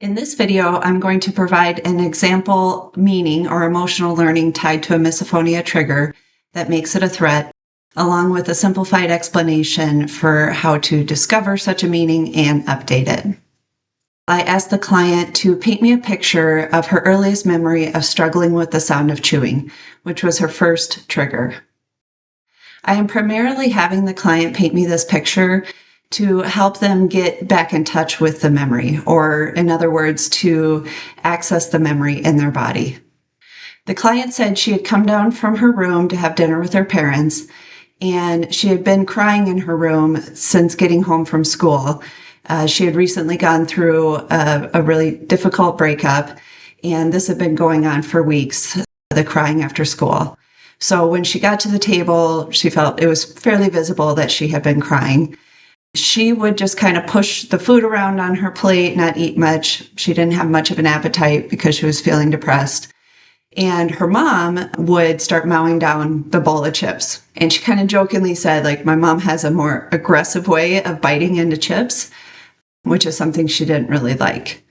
In this video, I'm going to provide an example meaning or emotional learning tied to a misophonia trigger that makes it a threat, along with a simplified explanation for how to discover such a meaning and update it. I asked the client to paint me a picture of her earliest memory of struggling with the sound of chewing, which was her first trigger. I am primarily having the client paint me this picture to help them get back in touch with the memory, or in other words, to access the memory in their body. The client said she had come down from her room to have dinner with her parents, and she had been crying in her room since getting home from school. She had recently gone through a really difficult breakup, and this had been going on for weeks, the crying after school. So when she got to the table, she felt it was fairly visible that she had been crying. She would just kind of push the food around on her plate, not eat much. She didn't have much of an appetite because she was feeling depressed. And her mom would start mowing down the bowl of chips. And she kind of jokingly said, like, my mom has a more aggressive way of biting into chips, which is something she didn't really like.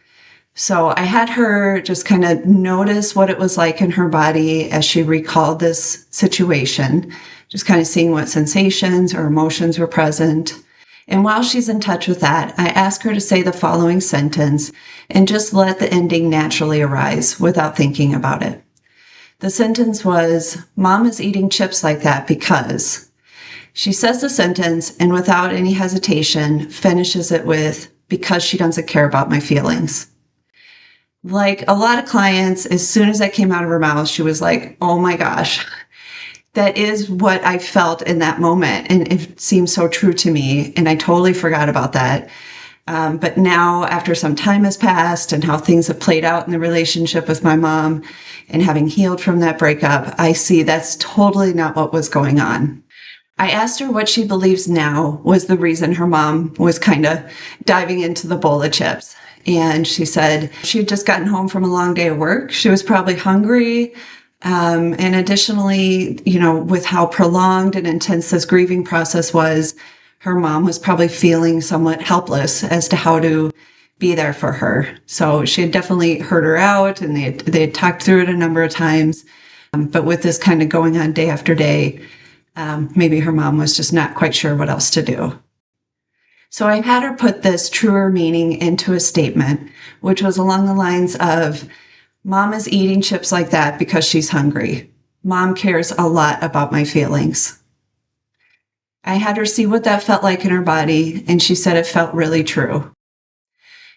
So I had her just kind of notice what it was like in her body as she recalled this situation, just kind of seeing what sensations or emotions were present. And while she's in touch with that, I ask her to say the following sentence and just let the ending naturally arise without thinking about it. The sentence was, "Mom is eating chips like that because." She says the sentence and without any hesitation finishes it with, "because she doesn't care about my feelings." Like a lot of clients, as soon as that came out of her mouth, she was like, "Oh my gosh." That is what I felt in that moment, and it seems so true to me, and I totally forgot about that. But now, after some time has passed and how things have played out in the relationship with my mom and having healed from that breakup, I see that's totally not what was going on. I asked her what she believes now was the reason her mom was kind of diving into the bowl of chips. And she said she had just gotten home from a long day of work. She was probably hungry. And additionally, with how prolonged and intense this grieving process was, her mom was probably feeling somewhat helpless as to how to be there for her. So she had definitely heard her out, and they had talked through it a number of times. But with this kind of going on day after day, maybe her mom was just not quite sure what else to do. So I had her put this truer meaning into a statement, which was along the lines of, "Mom is eating chips like that because she's hungry. Mom cares a lot about my feelings." I had her see what that felt like in her body, and she said it felt really true.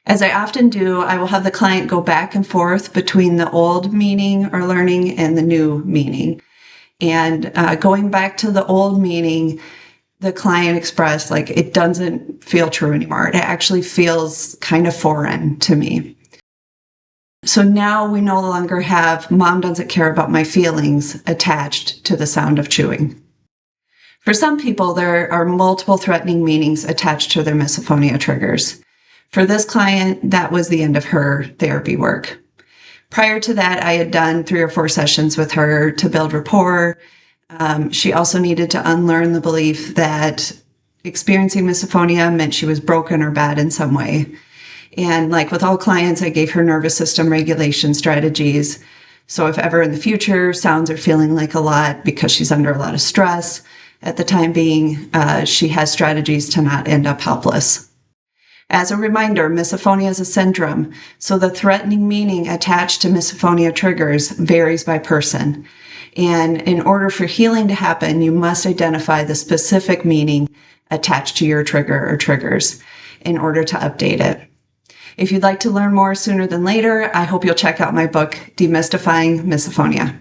As I often do, I will have the client go back and forth between the old meaning or learning and the new meaning. And going back to the old meaning, the client expressed, like, it doesn't feel true anymore. It actually feels kind of foreign to me. So now we no longer have "mom doesn't care about my feelings" attached to the sound of chewing. For some people, there are multiple threatening meanings attached to their misophonia triggers. For this client, that was the end of her therapy work. Prior to that, I had done 3 or 4 sessions with her to build rapport. She also needed to unlearn the belief that experiencing misophonia meant she was broken or bad in some way. And like with all clients, I gave her nervous system regulation strategies. So if ever in the future sounds are feeling like a lot because she's under a lot of stress, at the time being, she has strategies to not end up helpless. As a reminder, misophonia is a syndrome, so the threatening meaning attached to misophonia triggers varies by person. And in order for healing to happen, you must identify the specific meaning attached to your trigger or triggers in order to update it. If you'd like to learn more sooner than later, I hope you'll check out my book, Demystifying Misophonia.